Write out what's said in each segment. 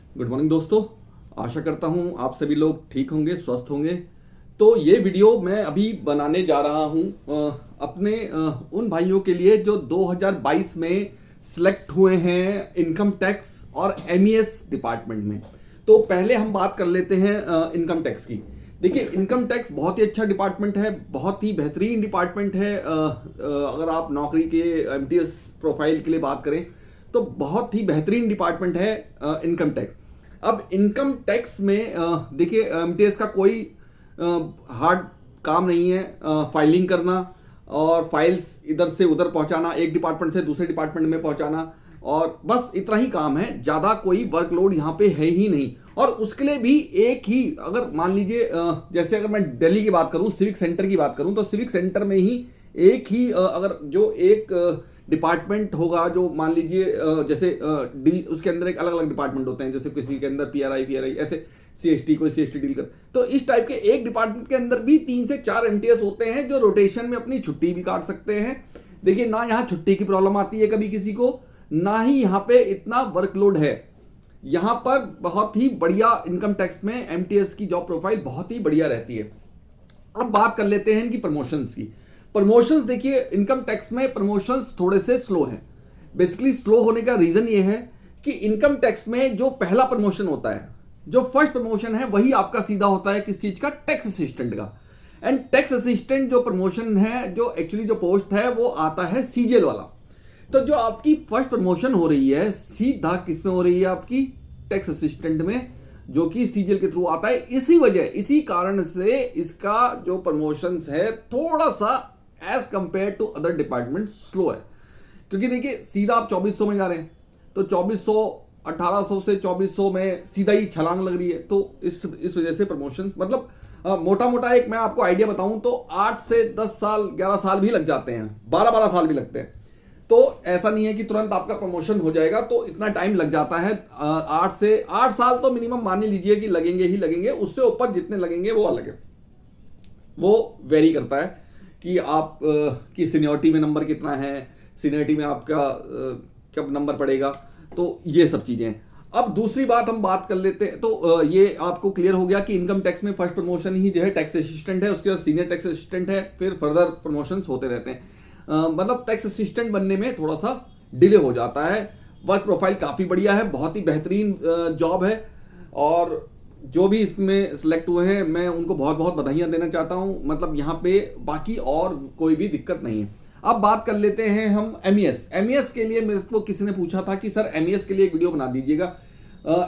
Good morning दोस्तों। आशा करता हूँ आप सभी लोग ठीक होंगे, स्वस्थ होंगे। तो ये वीडियो मैं अभी बनाने जा रहा हूँ अपने उन भाइयों के लिए जो 2022 में सिलेक्ट हुए हैं इनकम टैक्स और एमईएस डिपार्टमेंट में। तो पहले हम बात कर लेते हैं इनकम टैक्स की। देखिए, इनकम टैक्स बहुत ही अच्छा डिपार्टमेंट है, बहुत ही बेहतरीन डिपार्टमेंट है। अगर आप नौकरी के एमटीएस प्रोफाइल के लिए बात करें तो बहुत ही बेहतरीन डिपार्टमेंट है इनकम टैक्स। अब इनकम टैक्स में देखिए, एमटीएस का कोई हार्ड काम नहीं है। फाइलिंग करना और फाइल्स इधर से उधर पहुंचाना, एक डिपार्टमेंट से दूसरे डिपार्टमेंट में पहुंचाना, और बस इतना ही काम है। ज़्यादा कोई वर्कलोड यहाँ पे है ही नहीं। और उसके लिए भी एक ही, अगर मान लीजिए जैसे अगर मैं दिल्ली की बात करूँ, सिविक सेंटर की बात करूँ, तो सिविक सेंटर में ही एक ही अगर जो एक डिपार्टमेंट होगा, जो मान लीजिए जैसे उसके अंदर एक अलग अलग डिपार्टमेंट होते हैं, जैसे किसी के अंदर पीआरआई ऐसे सीएसटी, कोई सीएसटी डील कर, तो इस टाइप के एक डिपार्टमेंट के अंदर भी 3 से 4 एमटीएस होते हैं जो रोटेशन में अपनी छुट्टी भी काट सकते हैं। देखिए, ना यहाँ छुट्टी की प्रॉब्लम आती है कभी किसी को, ना ही यहाँ पे इतना वर्कलोड है। यहाँ पर बहुत ही बढ़िया इनकम टैक्स में एमटीएस की जॉब प्रोफाइल बहुत ही बढ़िया रहती है। अब बात कर लेते हैं इनकी प्रमोशंस की। प्रमोशंस, देखिए इनकम टैक्स में प्रमोशंस थोड़े से स्लो हैं। बेसिकली स्लो होने का रीजन ये है कि इनकम टैक्स में जो पहला प्रमोशन होता है, जो फर्स्ट प्रमोशन है, वही आपका सीधा होता है किस चीज का, टैक्स असिस्टेंट का। एंड टैक्स असिस्टेंट जो प्रमोशन है, जो एक्चुअली जो पोस्ट है, वो आता है सीजेल वाला। तो जो आपकी फर्स्ट प्रमोशन हो रही है सीधा किस में हो रही है, आपकी टैक्स असिस्टेंट में, जो कि सीजीएल के थ्रू आता है। इसी कारण से इसका जो प्रमोशंस है थोड़ा सा as compare to other department slow है। क्योंकि देखिए, सीधा आप 2400 में जा रहे हैं, तो 2400 1800 से 2400 में सीधा ही छलांग लग रही है। तो इस वजह से प्रमोशन, मतलब मोटा मोटा एक मैं आपको आइडिया बताऊं तो 8 से 10 साल 11 साल भी लग जाते हैं, 12 साल भी लगते हैं। तो ऐसा नहीं है कि तुरंत आपका प्रमोशन हो जाएगा, तो इतना टाइम लग जाता है। 8 साल तो मिनिमम मान लीजिए कि लगेंगे ही लगेंगे। उससे ऊपर जितने लगेंगे वो अलग है, वो वेरी करता है कि आप की सीनियरिटी में नंबर कितना है, सीनियरिटी में आपका कब नंबर पड़ेगा, तो ये सब चीजें। अब दूसरी बात हम बात कर लेते हैं। तो ये आपको क्लियर हो गया कि इनकम टैक्स में फर्स्ट प्रमोशन ही जो है टैक्स असिस्टेंट है, उसके बाद सीनियर टैक्स असिस्टेंट है, फिर फर्दर प्रमोशंस होते रहते हैं। मतलब टैक्स असिस्टेंट बनने में थोड़ा सा डिले हो जाता है। वर्क प्रोफाइल काफ़ी बढ़िया है, बहुत ही बेहतरीन जॉब है, और जो भी इसमें सिलेक्ट हुए हैं मैं उनको बहुत बहुत बधाइयाँ देना चाहता हूँ। मतलब यहाँ पे बाकी और कोई भी दिक्कत नहीं है। अब बात कर लेते हैं हम एमईएस के लिए। मेरे को किसी ने पूछा था कि सर एमईएस के लिए एक वीडियो बना दीजिएगा।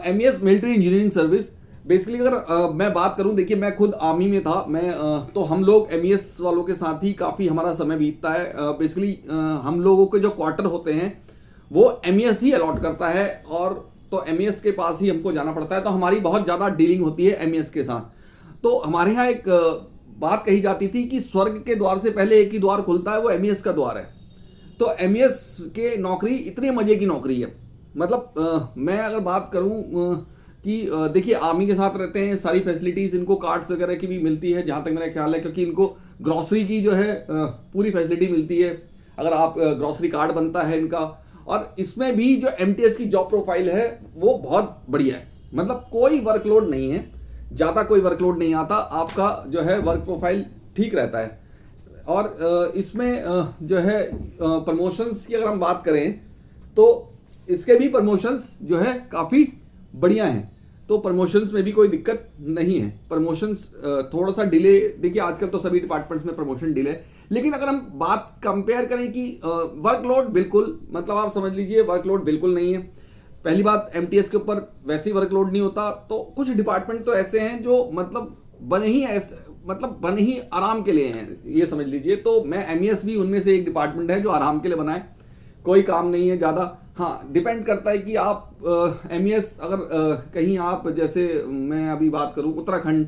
MES military engineering service. Basically अगर मैं बात करूं, देखिए मैं खुद आर्मी में था, तो हम लोग एमईएस वालों के साथ ही काफ़ी हमारा समय बीतता है। बेसिकली हम लोगों के जो क्वार्टर होते हैं वो एमईएस ही अलॉट करता है, और तो एमईएस के पास ही हमको जाना पड़ता है। तो हमारी बहुत ज़्यादा डीलिंग होती है एमईएस के साथ। तो हमारे यहाँ एक बात कही जाती थी कि स्वर्ग के द्वार से पहले एक ही द्वार खुलता है, वो एमईएस का द्वार है। तो एमईएस के नौकरी इतने मजे की नौकरी है। मतलब मैं अगर बात करूं कि देखिए, आर्मी के साथ रहते हैं, सारी फैसिलिटीज इनको, कार्ड्स वगैरह की भी मिलती है जहां तक मेरा ख्याल है, क्योंकि इनको ग्रॉसरी की जो है पूरी फैसिलिटी मिलती है। अगर आप ग्रॉसरी कार्ड बनता है इनका, और इसमें भी जो एमटीएस की जॉब प्रोफाइल है वो बहुत बढ़िया है। मतलब कोई वर्कलोड नहीं है, ज़्यादा कोई वर्कलोड नहीं आता, आपका जो है वर्क प्रोफाइल ठीक रहता है। और इसमें जो है प्रमोशंस की अगर हम बात करें तो इसके भी प्रमोशंस जो है काफ़ी बढ़िया हैं। तो प्रमोशंस में भी कोई दिक्कत नहीं है। प्रमोशंस थोड़ा सा डिले, देखिए आजकल तो सभी डिपार्टमेंट्स में प्रमोशन डिले, लेकिन अगर हम बात कंपेयर करें कि वर्कलोड बिल्कुल, मतलब आप समझ लीजिए वर्कलोड बिल्कुल नहीं है। पहली बात, एमटीएस के ऊपर वैसे ही वर्कलोड नहीं होता। तो कुछ डिपार्टमेंट तो ऐसे हैं जो मतलब बने ही आराम के लिए हैं, ये समझ लीजिए। तो मैं एमईएस भी उनमें से एक डिपार्टमेंट है जो आराम के लिए बना है, कोई काम नहीं है ज़्यादा। हाँ, डिपेंड करता है कि आप एमईएस अगर कहीं आप, जैसे मैं अभी बात करूँ उत्तराखंड,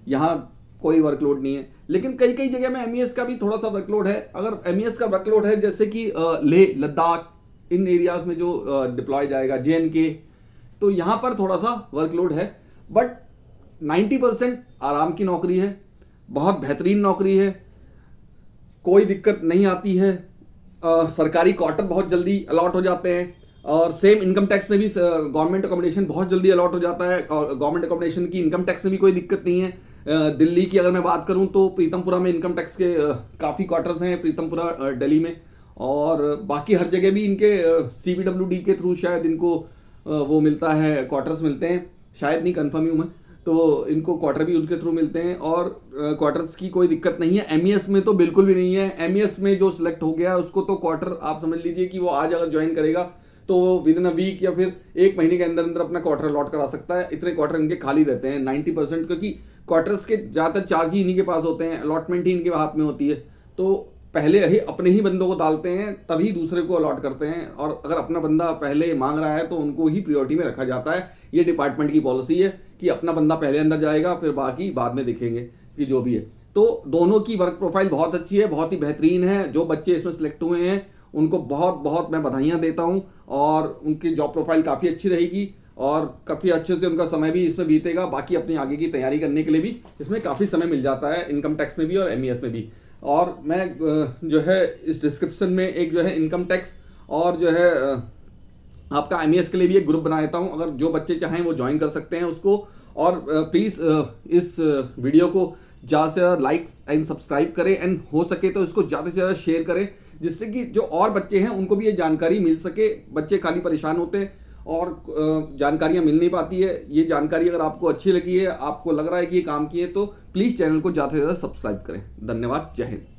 यहाँ कोई वर्कलोड नहीं है, लेकिन कई कई जगह में एमईएस का भी थोड़ा सा वर्कलोड है। अगर एमईएस का वर्कलोड है, जैसे कि लेह लद्दाख, इन एरियाज में जो डिप्लॉय जाएगा, जेएनके, तो यहाँ पर थोड़ा सा वर्कलोड है। बट 90% आराम की नौकरी है, बहुत बेहतरीन नौकरी है, कोई दिक्कत नहीं आती है। सरकारी क्वार्टर बहुत जल्दी अलॉट हो जाते हैं। और सेम इनकम टैक्स में भी गवर्नमेंट अकोमोडेशन बहुत जल्दी अलॉट हो जाता है और गवर्नमेंट अकोमोडेशन की इनकम टैक्स में भी कोई दिक्कत नहीं है। दिल्ली की अगर मैं बात करूं तो प्रीतमपुरा में इनकम टैक्स के काफ़ी क्वार्टर्स हैं, प्रीतमपुरा दिल्ली में, और बाकी हर जगह भी इनके CPWD के थ्रू शायद इनको वो मिलता है, क्वार्टर्स मिलते हैं, शायद नहीं, कन्फर्म ही हूँ मैं, तो इनको क्वार्टर भी उनके थ्रू मिलते हैं और क्वार्टर्स की कोई दिक्कत नहीं है। MES में तो बिल्कुल भी नहीं है। MES में जो सिलेक्ट हो गया उसको तो क्वार्टर आप समझ लीजिए कि वो आज अगर ज्वाइन करेगा तो विद इन अ वीक या फिर एक महीने के अंदर अंदर अपना क्वार्टर अलॉट करा सकता है। इतने क्वार्टर इनके खाली रहते हैं 90%, क्योंकि क्वार्टर्स के ज़्यादातर चार्ज ही इन्हीं के पास होते हैं, अलॉटमेंट ही इनके हाथ में होती है। तो पहले ही अपने ही बंदों को डालते हैं तभी दूसरे को अलॉट करते हैं, और अगर अपना बंदा पहले मांग रहा है तो उनको ही प्रायोरिटी में रखा जाता है। ये डिपार्टमेंट की पॉलिसी है कि अपना बंदा पहले अंदर जाएगा, फिर बाकी बाद में देखेंगे कि जो भी है। तो दोनों की वर्क प्रोफाइल बहुत अच्छी है, बहुत ही बेहतरीन है। जो बच्चे इसमें सिलेक्ट हुए हैं उनको बहुत बहुत मैं बधाइयाँ देता हूँ, और उनकी जॉब प्रोफाइल काफ़ी अच्छी रहेगी और काफ़ी अच्छे से उनका समय भी इसमें बीतेगा। बाकी अपनी आगे की तैयारी करने के लिए भी इसमें काफ़ी समय मिल जाता है, इनकम टैक्स में भी और MES में भी। और मैं जो है इस डिस्क्रिप्शन में एक जो है इनकम टैक्स और जो है आपका MES के लिए भी एक ग्रुप बना देता हूँ, अगर जो बच्चे चाहें वो ज्वाइन कर सकते हैं उसको। और प्लीज़ इस वीडियो को ज़्यादा से ज़्यादा लाइक एंड सब्सक्राइब करें, एंड हो सके तो इसको ज़्यादा से ज़्यादा शेयर करें, जिससे कि जो और बच्चे हैं उनको भी ये जानकारी मिल सके। बच्चे खाली परेशान होते हैं और जानकारियाँ मिल नहीं पाती है। ये जानकारी अगर आपको अच्छी लगी है, आपको लग रहा है कि ये काम की है, तो प्लीज़ चैनल को ज़्यादा से ज़्यादा सब्सक्राइब करें। धन्यवाद, जय हिंद।